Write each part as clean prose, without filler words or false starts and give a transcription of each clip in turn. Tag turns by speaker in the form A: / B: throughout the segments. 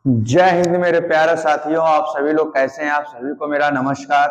A: जय हिंद मेरे प्यारे साथियों, आप सभी लोग कैसे हैं। आप सभी को मेरा नमस्कार।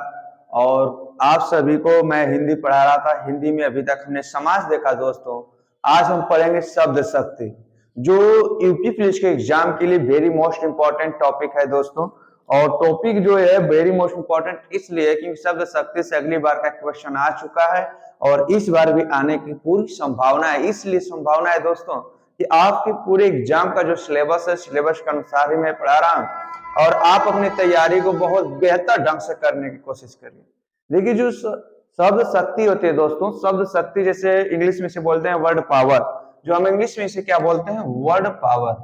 A: और आप सभी को मैं हिंदी पढ़ा रहा था। हिंदी में अभी तक हमने समास देखा दोस्तों। आज हम पढ़ेंगे शब्द शक्ति, जो यूपी पुलिस के एग्जाम के लिए वेरी मोस्ट इंपॉर्टेंट टॉपिक है दोस्तों। और टॉपिक जो है वेरी मोस्ट इंपॉर्टेंट इसलिए क्योंकि शब्द शक्ति से अगली बार का क्वेश्चन आ चुका है और इस बार भी आने की पूरी संभावना है। इसलिए संभावना है दोस्तों कि आपके पूरे एग्जाम का जो सिलेबस है, सिलेबस के अनुसार ही मैं पढ़ा रहा हूं और आप अपनी तैयारी को बहुत बेहतर ढंग से करने की कोशिश करिए। देखिए, जो शब्द शक्ति होती है दोस्तों, शब्द शक्ति जैसे इंग्लिश में से बोलते हैं वर्ड पावर, जो हम इंग्लिश में इसे क्या बोलते हैं, वर्ड पावर।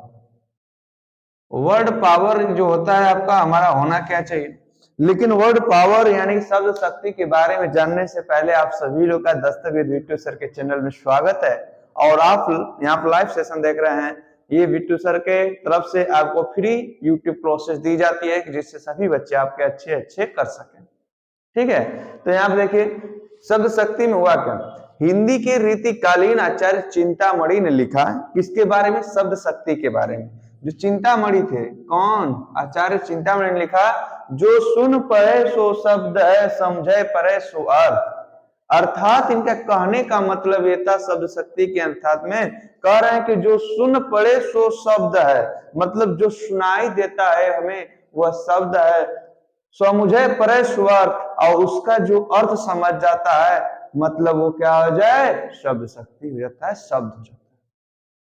A: वर्ड पावर जो होता है आपका, हमारा होना क्या चाहिए। लेकिन वर्ड पावर यानी शब्द शक्ति के बारे में जानने से पहले आप सभी लोग का दस्तगीर बिट्टू सर के चैनल में स्वागत है। और आप यहाँ पर लाइव सेशन देख रहे हैं। ये बिट्टू सर के तरफ से आपको फ्री यूट्यूब प्रोसेस दी जाती है जिससे सभी बच्चे आपके अच्छे अच्छे कर सकें। ठीक है, तो यहाँ पे देखिए शब्द शक्ति में हुआ क्या। हिंदी के रीतिकालीन आचार्य चिंतामणि ने लिखा है किसके बारे में, शब्द शक्ति के बारे में। जो चिंतामणि थे, कौन, आचार्य चिंतामणि ने लिखा, जो सुन पढ़े सो शब्द है, समझे पढ़े सो अर्थ। अर्थात इनका कहने का मतलब ये था, शब्द शक्ति के अर्थात में कह रहे हैं कि जो सुन पढ़े सो शब्द है, मतलब जो सुनाई देता है हमें वह शब्द है। सो मुझे परे स्वार्थ, और उसका जो अर्थ समझ जाता है मतलब वो क्या हो जाए, शब्द शक्ति हो जाता है, शब्द हो जाता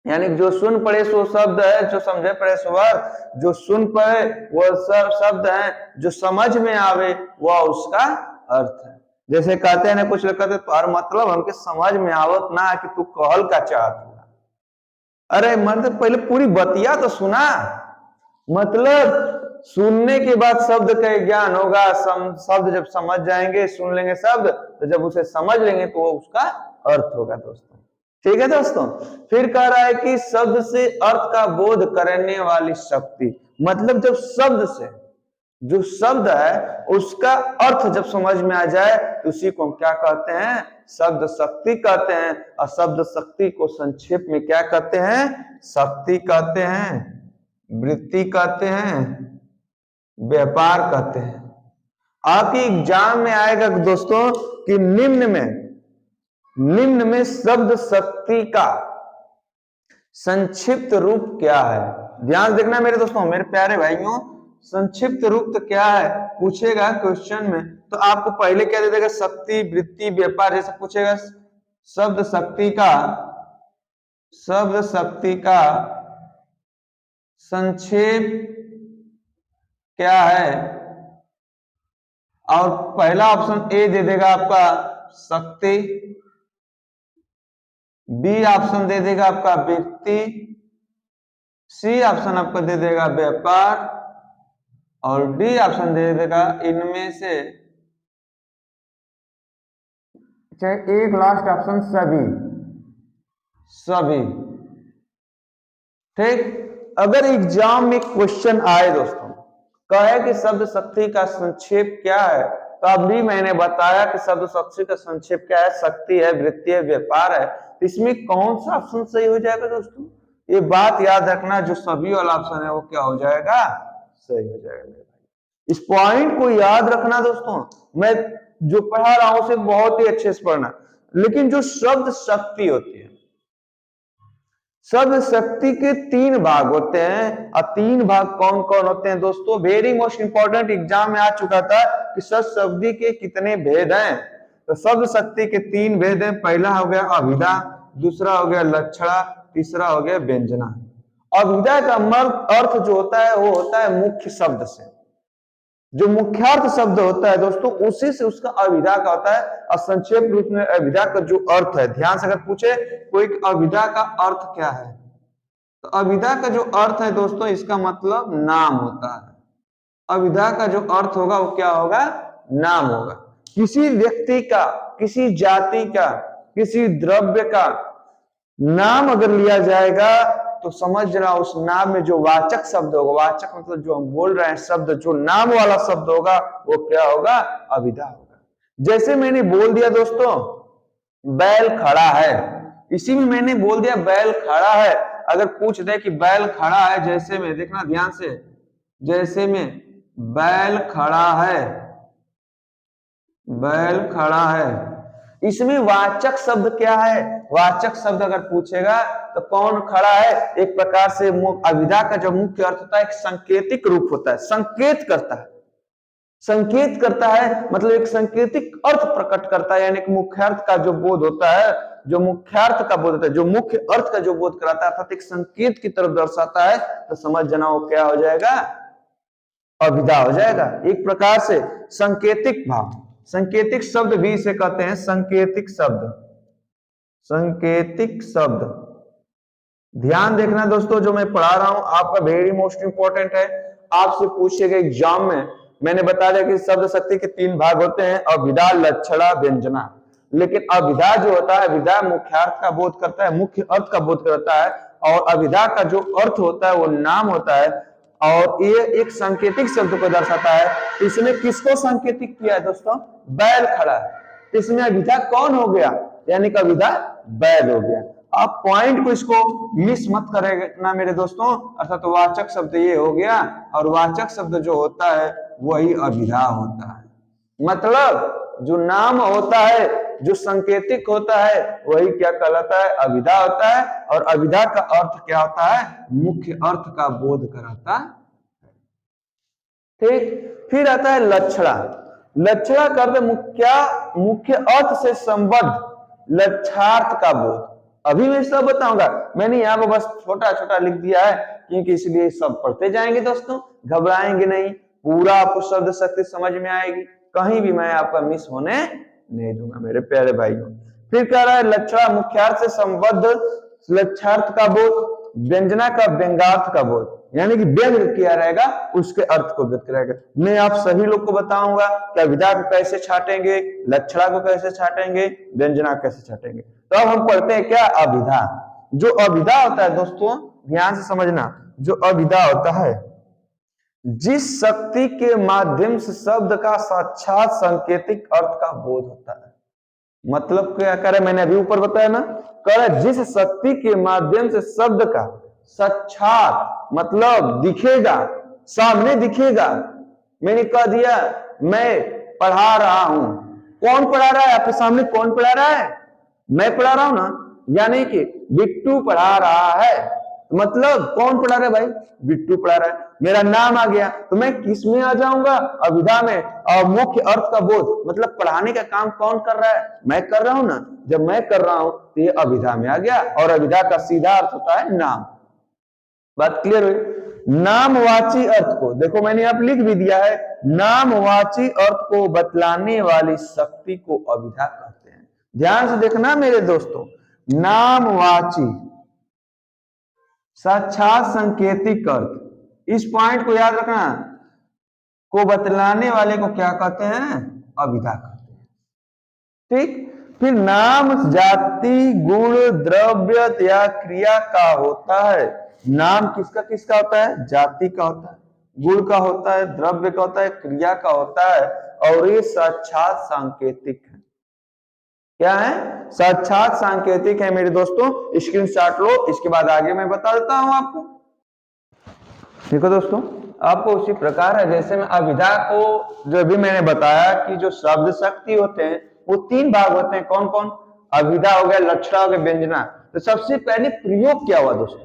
A: है। यानी जो सुन पड़े सो शब्द है, जो समझे पड़े सो अर्थ। जो सुन पड़े वह सब शब्द है, जो समझ में आवे वह उसका अर्थ है। जैसे कहते हैं ना, कुछ लोग कहते तो मतलब हमके समझ में आवत ना कि तू कहल का चाहत हुआ। अरे मतलब पहले पूरी बतिया तो सुना। मतलब सुनने के बाद शब्द का ज्ञान होगा। शब्द जब समझ जाएंगे, सुन लेंगे शब्द, तो जब उसे समझ लेंगे तो वो उसका अर्थ होगा दोस्तों। ठीक है दोस्तों, फिर कह रहा है कि शब्द से अर्थ का बोध करने वाली शक्ति, मतलब जब शब्द से जो शब्द है उसका अर्थ जब समझ में आ जाए तो उसी को हम क्या कहते हैं, शब्द शक्ति कहते हैं। और शब्द शक्ति को संक्षेप में क्या कहते हैं, शक्ति कहते हैं, वृत्ति कहते हैं, व्यापार कहते हैं। आपके एग्जाम में आएगा दोस्तों कि निम्न में शब्द शक्ति का संक्षिप्त रूप क्या है। ध्यान देखना मेरे दोस्तों, मेरे प्यारे भाइयों, संक्षिप्त रूप तो क्या है पूछेगा क्वेश्चन में, तो आपको पहले क्या दे देगा, शक्ति, वृत्ति, व्यापार जैसे पूछेगा। शब्द शक्ति का संक्षेप क्या है, और पहला ऑप्शन ए दे देगा आपका शक्ति, बी ऑप्शन दे देगा आपका वृत्ति, सी ऑप्शन आपका दे देगा व्यापार, और डी ऑप्शन दे देगा इनमें से चाहे एक लास्ट ऑप्शन सभी। ठीक, अगर एग्जाम में क्वेश्चन आए दोस्तों, कहे कि शब्द शक्ति का संक्षेप क्या है, तो अभी मैंने बताया कि शब्द शक्ति का संक्षेप क्या है, शक्ति है, वृत्ति है, व्यापार है। तो इसमें कौन सा ऑप्शन सही हो जाएगा दोस्तों, ये बात याद रखना, जो सभी वाला ऑप्शन है वो क्या हो जाएगा, सही हो जाएगा मेरे भाई। इस पॉइंट को याद रखना दोस्तों, मैं जो पढ़ा रहा हूं उसे बहुत ही अच्छे से पढ़ना। लेकिन जो शब्द शक्ति होती है, शब्द शक्ति के 3 भाग होते हैं। और 3 भाग कौन कौन होते हैं दोस्तों, वेरी मोस्ट इंपॉर्टेंट, एग्जाम में आ चुका था कि शब्द शक्ति के कितने भेद हैं। तो शब्द शक्ति के 3 भेद हैं। पहला हो गया अभिधा, दूसरा हो गया लक्षणा, तीसरा हो गया व्यंजना। अभिधा का अर्थ जो होता है वो होता है मुख्य शब्द से, जो मुख्यार्थ शब्द होता है दोस्तों उसी से उसका अभिधा का होता है। और संक्षेप रूप में अभिधा का जो अर्थ है, ध्यान से अगर पूछे कोई अभिधा का अर्थ क्या है, तो अभिधा का जो अर्थ है दोस्तों, इसका मतलब नाम होता है। अभिधा का जो अर्थ होगा वो क्या होगा, नाम होगा। किसी व्यक्ति का, किसी जाति का, किसी द्रव्य का नाम अगर लिया जाएगा तो समझना उस नाम में जो वाचक शब्द होगा, वाचक मतलब जो हम बोल रहे हैं शब्द, जो नाम वाला शब्द होगा वो क्या होगा, अभिधा होगा। जैसे मैंने बोल दिया दोस्तों बैल खड़ा है, इसी में मैंने बोल दिया बैल खड़ा है, अगर पूछ दे कि बैल खड़ा है, जैसे में, देखना ध्यान से, जैसे में बैल खड़ा है, बैल खड़ा है, इसमें वाचक शब्द क्या है? वाचक शब्द अगर पूछेगा तो कौन खड़ा है, एक प्रकार से अविधा का जो मुख्य अर्थ होता है एक संकेतिक रूप होता है, संकेत करता है, संकेत करता है, मतलब एक संकेतिक अर्थ प्रकट करता है, यानी कि मुख्यार्थ का जो बोध होता है, जो मुख्यार्थ का बोध होता है, जो मुख्य अर्थ का जो बोध कराता है, अर्थात एक संकेत की तरफ दर्शाता है, तो समझ जाना वो क्या हो जाएगा, अभिधा हो जाएगा। एक प्रकार से संकेतिक भाव, संकेतिक शब्द भी इसे कहते हैं, संकेतिक शब्द, संकेतिक शब्द। ध्यान देखना दोस्तों, जो मैं पढ़ा रहा हूं आपका वेरी मोस्ट इंपॉर्टेंट है, आपसे पूछेगा एग्जाम में। मैंने बता दिया कि शब्द शक्ति के 3 भाग होते हैं, अभिधा, लक्षणा, व्यंजना। लेकिन अभिधा जो होता है, अभिधा मुख्यार्थ का बोध करता है, मुख्य अर्थ का बोध करता है, और अभिधा का जो अर्थ होता है वो नाम होता है, और ये एक सांकेतिक शब्द को दर्शाता है। इसने किसको सांकेतिक किया है दोस्तों? बैल खड़ा है, इसमें अभिधा कौन हो गया, यानी कि अभिधा बैल हो गया। आप पॉइंट को इसको मिस मत करेगा मेरे दोस्तों, अर्थात तो वाचक शब्द ये हो गया, और वाचक शब्द जो होता है वही अभिधा होता है। मतलब जो नाम होता है, जो संकेतिक होता है, वही क्या कहलाता है, अभिधा होता है, और अभिधा का अर्थ क्या होता है, मुख्य अर्थ का बोध कराता है। ठीक, फिर आता है लक्षणा। लक्षणा का अर्थ मुख्य अर्थ से संबद्ध लक्षार्थ का बोध। अभी मैं सब बताऊंगा, मैंने यहाँ पर बस छोटा छोटा लिख दिया है, क्योंकि इसलिए सब पढ़ते जाएंगे दोस्तों, घबराएंगे नहीं, पूरा आपको शब्द शक्ति समझ में आएगी, कहीं भी मैं आपका मिस होने नहीं दूंगा मेरे प्यारे भाइयों। फिर कह रहा है लक्षणा मुख्यार्थ से संबद्ध लक्षार्थ का बोध, व्यंजना का व्यंगार्थ का बोध, यानी कि व्यंग किया रहेगा उसके अर्थ को व्यक्त करेगा। मैं आप सभी लोग को बताऊंगा कि अभिधा को कैसे छाटेंगे, लक्षणा को कैसे छाटेंगे, व्यंजना कैसे छाटेंगे। तो अब हम पढ़ते हैं क्या, अभिधा। जो अभिधा होता है दोस्तों, ध्यान से समझना, जो अभिधा होता है, जिस शक्ति के माध्यम से शब्द का साक्षात सांकेतिक अर्थ का बोध होता है। मतलब क्या कह रहे, मैंने अभी ऊपर बताया ना, कह रहे जिस शक्ति के माध्यम से शब्द का साक्षात मतलब दिखेगा, सामने दिखेगा। मैंने कह दिया मैं पढ़ा रहा हूं, कौन पढ़ा रहा है आपके सामने, कौन पढ़ा रहा है, मैं पढ़ा रहा हूं ना, यानी कि बिट्टू पढ़ा रहा है, मतलब कौन पढ़ा रहा है भाई, बिट्टू पढ़ा रहा है। मेरा नाम आ गया तो मैं किस में आ जाऊंगा, अभिधा में, और मुख्य अर्थ का बोध, मतलब पढ़ाने का काम कौन कर रहा है, मैं कर रहा हूं ना, जब मैं कर रहा हूं तो ये अभिधा में आ गया, और अभिधा का सीधा अर्थ होता है नाम। बात क्लियर हुई। नामवाची अर्थ को देखो मैंने आप लिख भी दिया है, नामवाची अर्थ को बतलाने वाली शक्ति को अभिधा कहते हैं। ध्यान से देखना मेरे दोस्तों, नामवाची साक्षात संकेतिक अर्थ, इस पॉइंट को याद रखना, को बतलाने वाले को क्या कहते हैं, अभिधा कहते हैं। ठीक, फिर नाम जाति गुण द्रव्य या क्रिया का होता है। नाम किसका किसका होता है, जाति का होता है, गुण का होता है, द्रव्य का होता है, क्रिया का होता है, और ये साक्षात सांकेतिक है। क्या है, साक्षात सांकेतिक है मेरे दोस्तों, स्क्रीनशॉट लो, इसके बाद आगे मैं बता देता हूं आपको। देखो दोस्तों, आपको उसी प्रकार है जैसे मैं अभिधा को जो भी मैंने बताया कि जो शब्द शक्ति होते हैं वो 3 भाग होते हैं, कौन कौन, अभिधा हो गया, लक्षणा हो गया, व्यंजना। तो सबसे पहले प्रयोग क्या हुआ दोस्तों,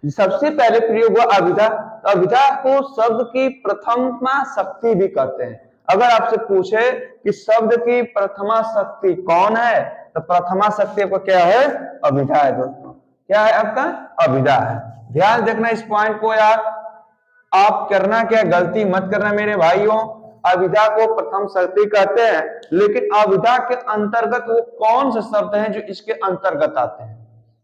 A: सबसे पहले प्रयोग हुआ अभिधा। तो अभिधा को शब्द की प्रथमा शक्ति भी कहते हैं। अगर आपसे पूछे कि शब्द की प्रथमा शक्ति कौन है, तो प्रथमा शक्ति आपका क्या है, अभिधा है दोस्तों। क्या है आपका, अभिधा है। ध्यान देखना इस पॉइंट को यार, आप करना क्या, गलती मत करना मेरे भाइयों। अभिधा को प्रथम शक्ति कहते हैं, लेकिन अभिधा के अंतर्गत वो कौन से शब्द हैं जो इसके अंतर्गत आते हैं,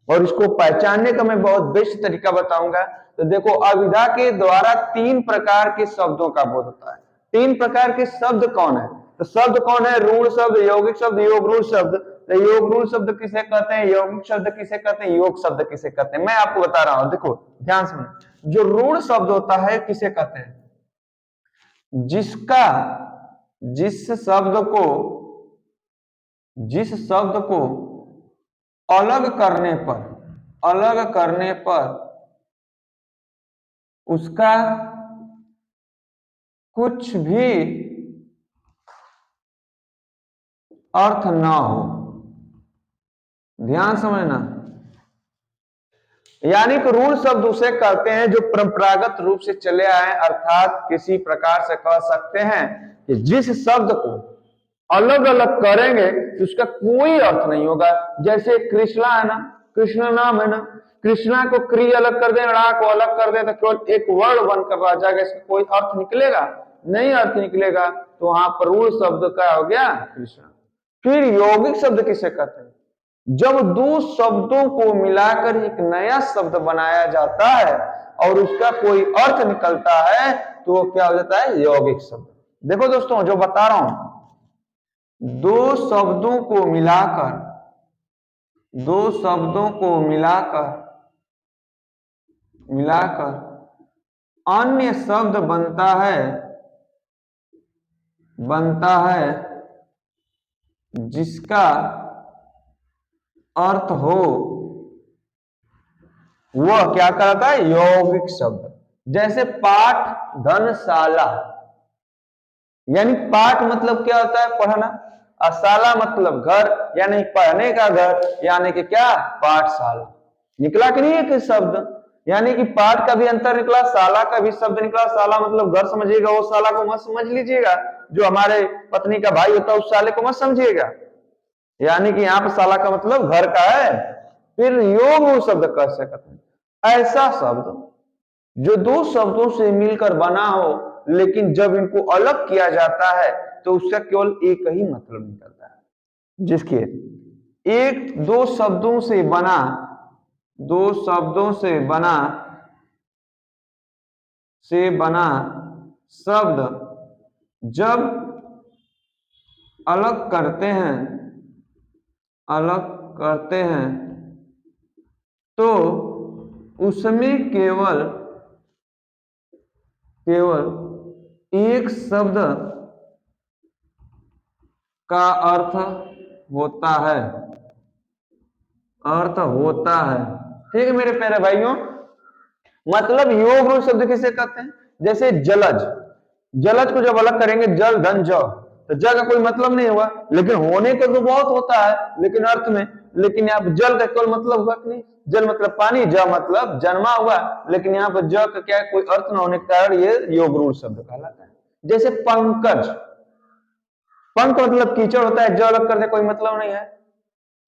A: और इसको पहचानने का मैं बहुत बेस्ट तरीका बताऊंगा। तो देखो, अभिधा के द्वारा 3 प्रकार के शब्दों का बोध होता है। 3 प्रकार के शब्द कौन है, तो शब्द कौन है, रूढ़ शब्द, यौगिक शब्द, योग रूढ़ शब्द। तो योग रूढ़ शब्द किसे कहते हैं, यौगिक शब्द किसे कहते हैं, योग शब्द किसे कहते हैं, मैं आपको बता रहा हूं। देखो ध्यान से, जो रूढ़ शब्द होता है किसे कहते हैं, जिस शब्द को अलग करने पर अलग करने पर उसका कुछ भी अर्थ ना हो। ध्यान समझना, यानी कि रूल शब्द उसे कहते हैं जो परंपरागत रूप से चले आए, अर्थात किसी प्रकार से कह सकते हैं कि जिस शब्द को अलग अलग करेंगे तो उसका कोई अर्थ नहीं होगा। जैसे कृष्णा है ना, कृष्ण नाम है ना, कृष्णा को क्री अलग कर दे, रा को अलग कर दे तो केवल एक वर्ड बनकर रह जाएगा, इसका कोई अर्थ निकलेगा नहीं, अर्थ निकलेगा। तो वहां पर रूल शब्द का हो गया कृष्णा। फिर यौगिक शब्द किसे कहते हैं? जब दो शब्दों को मिलाकर एक नया शब्द बनाया जाता है और उसका कोई अर्थ निकलता है तो वो क्या हो जाता है? यौगिक शब्द। देखो दोस्तों, जो बता रहा हूं, दो शब्दों को मिलाकर अन्य शब्द बनता है जिसका अर्थ हो, वह क्या कहता है? यौगिक शब्द। जैसे पाठ धनशाला, यानी पाठ मतलब क्या होता है? पढ़ना, और शाला मतलब घर, यानी पढ़ने का घर, यानी कि क्या? पाठशाला। निकला कि नहीं एक शब्द? यानी कि पाठ का भी अंतर निकला, शाला का भी शब्द निकला। शाला मतलब घर समझिएगा, वो शाला को मत समझ लीजिएगा, जो हमारे पत्नी का भाई होता है उस शाले को मत समझिएगा। यानी कि यहाँ पर शाला का मतलब घर का है। फिर योग शब्द कह सकते हैं ऐसा शब्द जो दो शब्दों से मिलकर बना हो, लेकिन जब इनको अलग किया जाता है तो उसका केवल एक ही मतलब निकलता है। जिसके एक दो शब्दों से बना शब्द जब अलग करते हैं तो उसमें केवल एक शब्द का अर्थ होता है। ठीक है मेरे प्यारे भाइयों, मतलब योग रूप शब्द किसे कहते हैं? जैसे जलज को जब अलग करेंगे, जल धन ज, तो ज का कोई मतलब नहीं हुआ, लेकिन होने का तो बहुत होता है लेकिन अर्थ में। लेकिन यहाँ पर जल का कोई मतलब हुआ कि नहीं? जल मतलब पानी, ज मतलब जन्मा हुआ, लेकिन यहाँ पर ज का क्या है? कोई अर्थ न होने के कारण ये योग रूढ़ शब्द कहलाता है। जैसे पंकज, पंक मतलब कीचड़ होता है, ज अलग करने कोई मतलब नहीं है।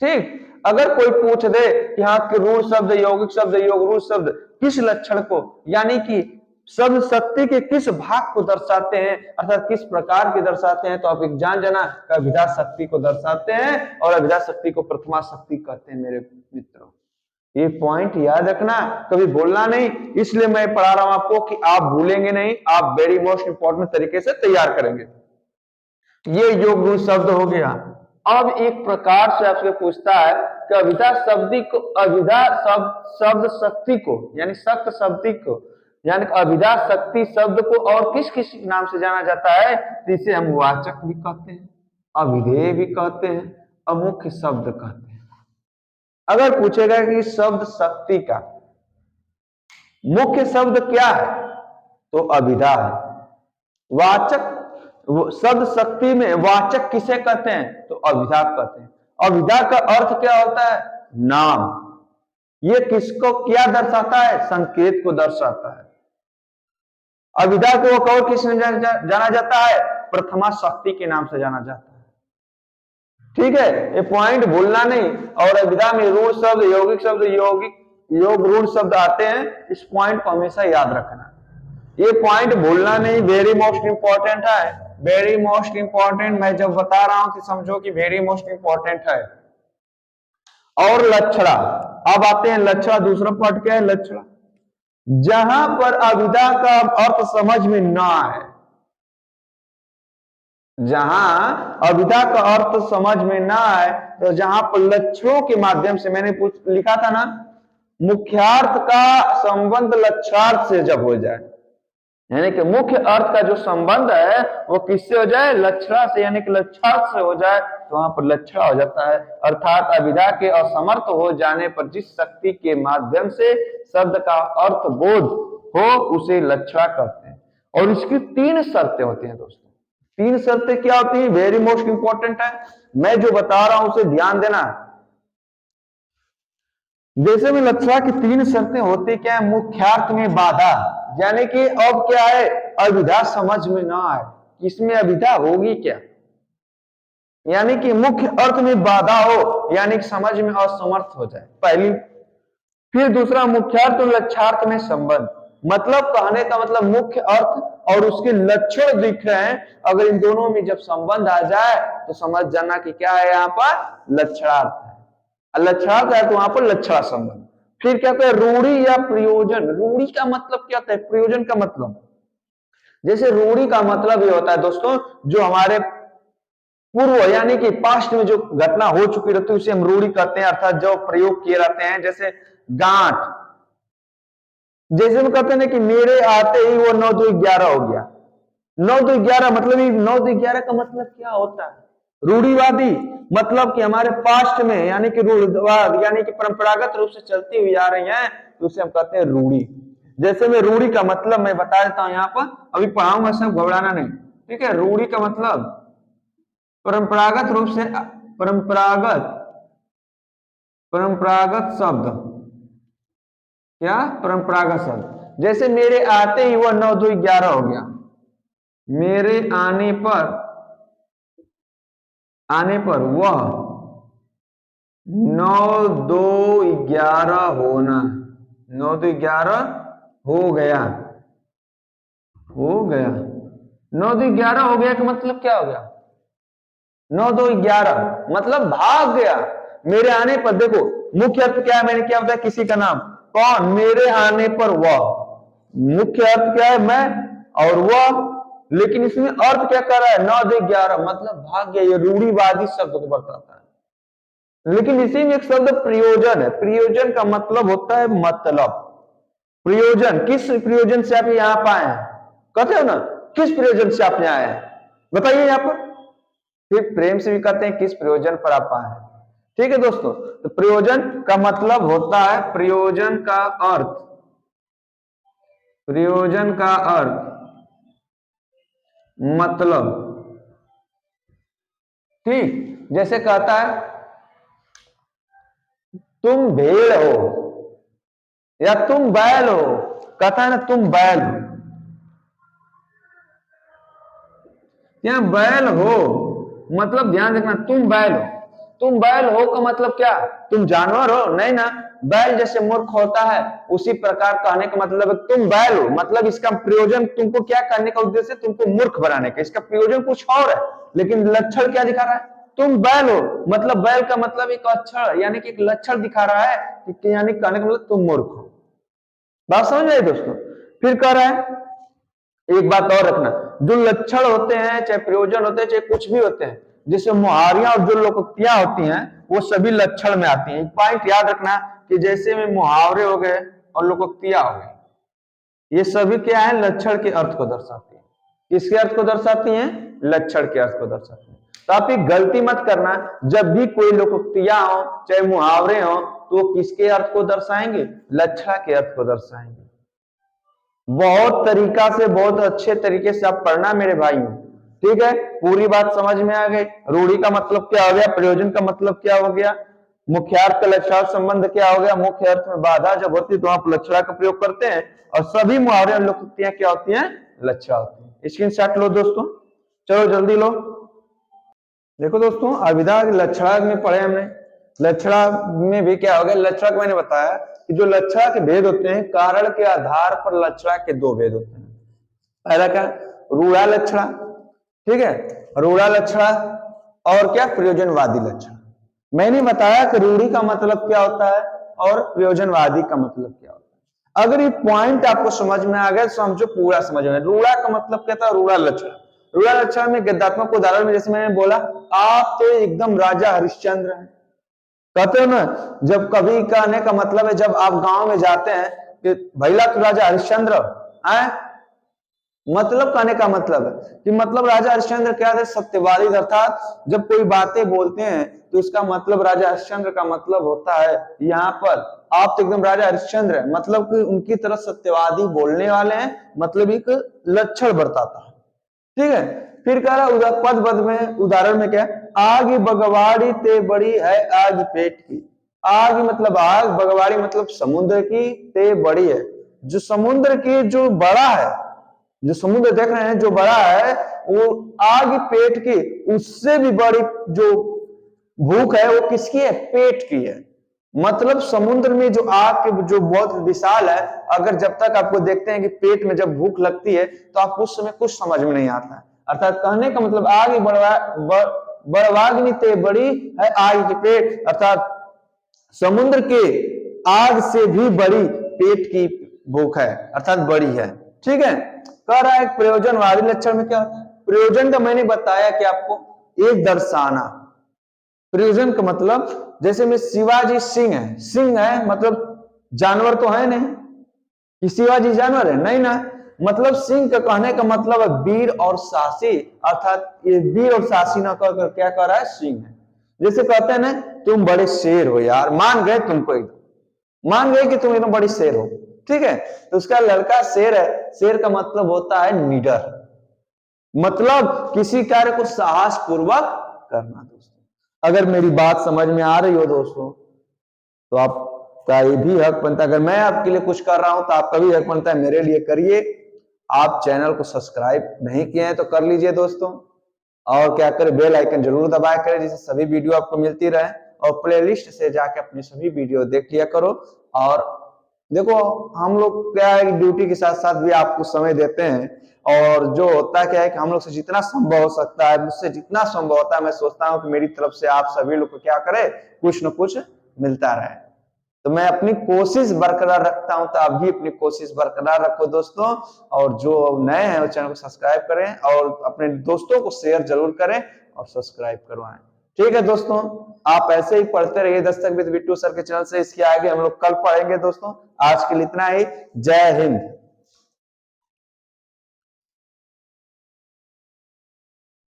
A: ठीक, अगर कोई पूछ दे कि हाँ के रूढ़ शब्द, यौगिक शब्द, योग रूढ़ शब्द किस लक्षण को, यानी कि शब्द शक्ति के किस भाग को दर्शाते हैं, अर्थात किस प्रकार के दर्शाते हैं, तो आप एक जान जाना अभिधा शक्ति को दर्शाते हैं, और अभिधा शक्ति को प्रथमा शक्ति कहते हैं मेरे मित्रों। ये पॉइंट याद रखना, कभी बोलना नहीं, इसलिए मैं पढ़ा रहा हूं आपको कि आप भूलेंगे नहीं, आप वेरी मोस्ट इंपॉर्टेंट तरीके से तैयार करेंगे। ये योग रूढ़ शब्द हो गया। अब एक प्रकार से आपसे पूछता है कि अभिधा शब्द शक्ति को, यानी शक्त शक्ति को, यानी अभिधा शक्ति शब्द को और किस किस नाम से जाना जाता है? जिसे हम वाचक भी कहते हैं, अभिधेय भी कहते हैं, अमुख्य शब्द कहते हैं। अगर पूछेगा कि शब्द शक्ति का मुख्य शब्द क्या है, तो अभिधा है। वाचक, शब्द शक्ति में वाचक किसे कहते हैं? तो अभिधा कहते हैं। अभिधा का अर्थ क्या होता है? नाम। ये किसको क्या दर्शाता है? संकेत को दर्शाता है। अभिधा को और किस नाम से जाना जाता है? प्रथमा शक्ति के नाम से जाना जाता है। ठीक है, ये पॉइंट भूलना नहीं। और अभिधा में रूढ़ शब्द, यौगिक शब्द, योग रूढ़ शब्द आते हैं, इस पॉइंट को हमेशा याद रखना। ये पॉइंट भूलना नहीं, वेरी मोस्ट इंपॉर्टेंट है, वेरी मोस्ट इंपॉर्टेंट। मैं जब बता रहा हूं कि समझो कि वेरी मोस्ट इंपॉर्टेंट है। और लक्षणा, अब आते हैं लक्षणा। दूसरा पार्ट क्या है? लक्षणा। जहां पर अभिधा का अर्थ समझ में ना आए, जहां अभिधा का अर्थ समझ में ना आए, तो जहां पर लक्षणों के माध्यम से, मैंने लिखा था ना, मुख्यार्थ का संबंध लक्षार्थ से जब हो जाए, यानी कि मुख्य अर्थ का जो संबंध है वो किससे हो जाए, लक्षणा से, यानी कि लक्षार्थ से हो जाए, तो वहां पर लक्षणा हो जाता है। अर्थात अभिधा के असमर्थ हो जाने पर जिस शक्ति के माध्यम से शब्द का अर्थ बोध हो उसे लक्षणा कहते हैं। और इसकी 3 शर्तें होती हैं दोस्तों। 3 शर्तें क्या होती है, वेरी मोस्ट इंपॉर्टेंट है, मैं जो बता रहा हूं उसे ध्यान देना। जैसे में लक्षणा की 3 शर्तें होती क्या है, मुख्यार्थ में बाधा, यानी कि अब क्या है, अभिधा समझ में ना आए, इसमें अभिधा होगी क्या, यानी कि मुख्य अर्थ में बाधा हो, यानी कि समझ में असमर्थ हो जाए, पहली। फिर दूसरा, मुख्यार्थ और लक्षार्थ में संबंध, मतलब कहने का मतलब मुख्य अर्थ और उसके लक्षण दिख रहे हैं, अगर इन दोनों में जब संबंध आ जाए तो समझ जाना कि क्या है, यहाँ पर लक्षणार्थ है। लक्षणार्थ है तो वहां पर लक्षणा संबंध। फिर क्या कहते हैं, रूढ़ी या प्रयोजन। रूढ़ी का मतलब क्या होता है, प्रयोजन का मतलब, जैसे रूढ़ी का मतलब ये होता है दोस्तों, जो हमारे पूर्व यानी कि पास्ट में जो घटना हो चुकी रहती है उसे हम रूढ़ी कहते हैं, अर्थात जो प्रयोग किए रहते हैं। जैसे गांठ, जैसे हम कहते हैं कि मेरे आते ही वो 9 2 11 हो गया। 9 2 11 मतलब 9 2 11 का मतलब क्या होता है, रूढ़िवादी, मतलब कि हमारे पास्ट में, यानी कि रूढ़िवाद, यानी कि परंपरागत रूप से चलती हुई आ रही हैं, तो उसे हम कहते हैं रूढ़ी। जैसे मैं रूढ़ी का मतलब मैं बता देता हूं यहाँ पर, अभी पढ़ाऊंगा, सब घबराना नहीं, ठीक है। रूढ़ी का मतलब परंपरागत रूप से, परंपरागत परंपरागत शब्द, क्या, परंपरागत शब्द। जैसे मेरे आते ही वह 9 2 11 हो गया, मेरे आने पर वह 9 2 11 होना, 9 2 11 हो गया, 9 2 11 हो गया का मतलब क्या हो गया, 9 2 11 मतलब भाग गया। मेरे आने पर, देखो मुख्य अर्थ क्या है, मैंने क्या बताया, किसी का नाम, कौन, मेरे आने पर वह, मुख्य अर्थ क्या है, मैं और वह, लेकिन इसमें अर्थ क्या कर रहा है, 9 2 11 मतलब भाग गया, ये रूढ़िवादी शब्द को बताता है। लेकिन इसी में एक शब्द प्रयोजन है, प्रयोजन का मतलब होता है मतलब। प्रयोजन, किस प्रयोजन से आप यहाँ पर आए हैं, कहते हो ना, किस प्रयोजन से आप यहाँ आए हैं, बताइए यहाँ पर। फिर प्रेम से भी कहते हैं किस प्रयोजन पर आप आए हैं, ठीक है दोस्तों। तो प्रयोजन का मतलब होता है, प्रयोजन का अर्थ, प्रयोजन का अर्थ मतलब, ठीक। जैसे कहता है तुम भेड़ हो या तुम बैल हो, कहता है ना तुम बैल हो, या बैल हो मतलब ध्यान रखना, तुम बैल हो, तुम बैल हो का मतलब क्या, तुम जानवर हो, नहीं ना। बैल जैसे मूर्ख होता है, उसी प्रकार कहने का मतलब है तुम बैल हो, मतलब इसका प्रयोजन तुमको क्या करने का उद्देश्य है, तुमको मूर्ख बनाने का, इसका प्रयोजन कुछ और है, लेकिन लक्षण क्या दिखा रहा है, तुम बैल हो, मतलब बैल का मतलब एक अक्षर यानी कि एक लक्षण दिखा रहा है कि यानी कहने का मतलब तुम मूर्ख हो। बात समझ में आई दोस्तों। फिर कह रहा है, एक बात और रखना, जो लक्षण होते हैं, चाहे प्रयोजन होते हैं, चाहे कुछ भी होते हैं, जैसे मुहावरियां और जो लोकोक्तियां होती हैं, वो सभी लक्षण में आती हैं। एक पॉइंट याद रखना कि जैसे में मुहावरे हो गए और लोकोक्तियां हो गई, ये सभी क्या है, लक्षण के अर्थ को दर्शाती है। किसके अर्थ को दर्शाती हैं, लक्षण के अर्थ को दर्शाती हैं। तो आप एक गलती मत करना, जब भी कोई लोकोक्तियां हो चाहे मुहावरे हो, तो किसके अर्थ को दर्शाएंगे, लक्षण के अर्थ को दर्शाएंगे। बहुत तरीका से, बहुत अच्छे तरीके से आप पढ़ना मेरे भाई, ठीक है। पूरी बात समझ में आ गई, रूढ़ी का मतलब क्या हो गया, प्रयोजन का मतलब क्या हो गया, मुख्यार्थ का लक्षण संबंध क्या हो गया, मुख्य अर्थ में बाधा जब होती है तो आप लक्षणा का प्रयोग करते हैं, और सभी मुहावरे और लोकोक्तियां क्या होती हैं, लक्षण होती है। स्क्रीनशॉट लो दोस्तों, चलो जल्दी लो। देखो दोस्तों, अभिधा लक्षणा में पढ़े हमने, लक्षणा में भी क्या हो गया, लक्षणा को मैंने बताया कि जो लक्षणा के भेद होते हैं, कारण के आधार पर लक्षणा के 2 भेद होते हैं। पहला क्या, रूढ़ा लक्षणा, ठीक है, रूढ़ा लक्षणा, और क्या, प्रयोजनवादी लक्षण। मैंने बताया कि रूढ़ी का मतलब क्या होता है और प्रयोजनवादी का मतलब क्या होता है। अगर ये पॉइंट आपको समझ में आ गया, समझो पूरा समझ में। रूढ़ा का मतलब क्या था, रूढ़ा लक्षण, रूढ़ा लक्षण में गद्यात्मक उदाहरण में जैसे मैंने बोला, आप तो एकदम राजा हरिश्चंद्र हैं, कहते हो ना, जब कभी कहने का मतलब है, जब आप गांव में जाते हैं कि भैला तू राजा हरिश्चंद्र है, मतलब कहने का मतलब है कि मतलब राजा हरिश्चंद्र क्या थे, सत्यवादी, अर्थात जब कोई बातें बोलते हैं तो उसका मतलब राजा हरिश्चंद्र का मतलब होता है यहाँ पर आप तो एकदम राजा हरिश्चंद्र है, मतलब कि उनकी तरह सत्यवादी बोलने वाले हैं, मतलब एक लक्षण बरताता है। ठीक है, फिर कह रहा पद में उदाहरण में क्या, आग बगवाड़ी ते बड़ी है आग पेट की। आग मतलब आग, बगवाड़ी मतलब समुद्र की, ते बड़ी है जो समुद्र की जो बड़ा है, जो समुद्र देख रहे हैं जो बड़ा है वो आग पेट की, उससे भी बड़ी जो भूख है वो किसकी है, पेट की है। मतलब समुद्र में जो आग के जो बहुत विशाल है, अगर जब तक आपको देखते हैं कि पेट में जब भूख लगती है तो आप उस समय कुछ समझ में नहीं आता है। अर्थात कहने का मतलब आग बड़वाग्नि ते बड़ी है आग की पेट, अर्थात समुद्र के आग से भी बड़ी पेट की भूख है, अर्थात बड़ी है। ठीक है, कह रहा है प्रयोजनवादी लक्षण में क्या होता है, प्रयोजन का मैंने बताया कि आपको एक दर्शाना। प्रयोजन का मतलब जैसे में शिवाजी सिंह है, सिंह है मतलब जानवर तो है नहीं कि शिवाजी जानवर है, नहीं ना, मतलब सिंह का कहने का मतलब है वीर और साहसी, अर्थात ये वीर और साहसी ना कहकर क्या कह रहा है, सिंह है। जैसे कहते हैं ना तुम बड़े शेर हो यार, मान गए तुमको, एकदम मान गए कि तुम एकदम बड़ी शेर हो। ठीक है, तो उसका लड़का शेर है, शेर का मतलब होता है निडर, मतलब किसी कार्य को साहस पूर्वक करना। दोस्तों अगर मेरी बात समझ में आ रही हो दोस्तों तो आपका ये भी हक बनता है, अगर मैं आपके लिए कुछ कर रहा हूं तो आपका भी हक बनता है मेरे लिए करिए। आप चैनल को सब्सक्राइब नहीं किए हैं तो कर लीजिए दोस्तों, और क्या करें, बेल आइकन जरूर दबाया करें जिससे सभी वीडियो आपको मिलती रहे, और प्लेलिस्ट से जाके अपनी सभी वीडियो देख लिया करो। और देखो हम लोग क्या है, ड्यूटी के साथ साथ भी आपको समय देते हैं, और जो होता क्या है कि हम लोग से जितना संभव हो सकता है, मुझसे जितना संभव होता है, मैं सोचता हूँ कि मेरी तरफ से आप सभी लोग को क्या करे, कुछ न कुछ मिलता रहे। तो मैं अपनी कोशिश बरकरार रखता हूं, तो आप भी अपनी कोशिश बरकरार रखो दोस्तों, और जो नए हैं वो चैनल को सब्सक्राइब करें और अपने दोस्तों को शेयर जरूर करें और सब्सक्राइब करवाएं। ठीक है दोस्तों, आप ऐसे ही पढ़ते रहिए दस्तक विद बिट्टू सर के चैनल से, इसके आगे हम लोग कल पढ़ेंगे दोस्तों। आज के लिए इतना ही, जय हिंद।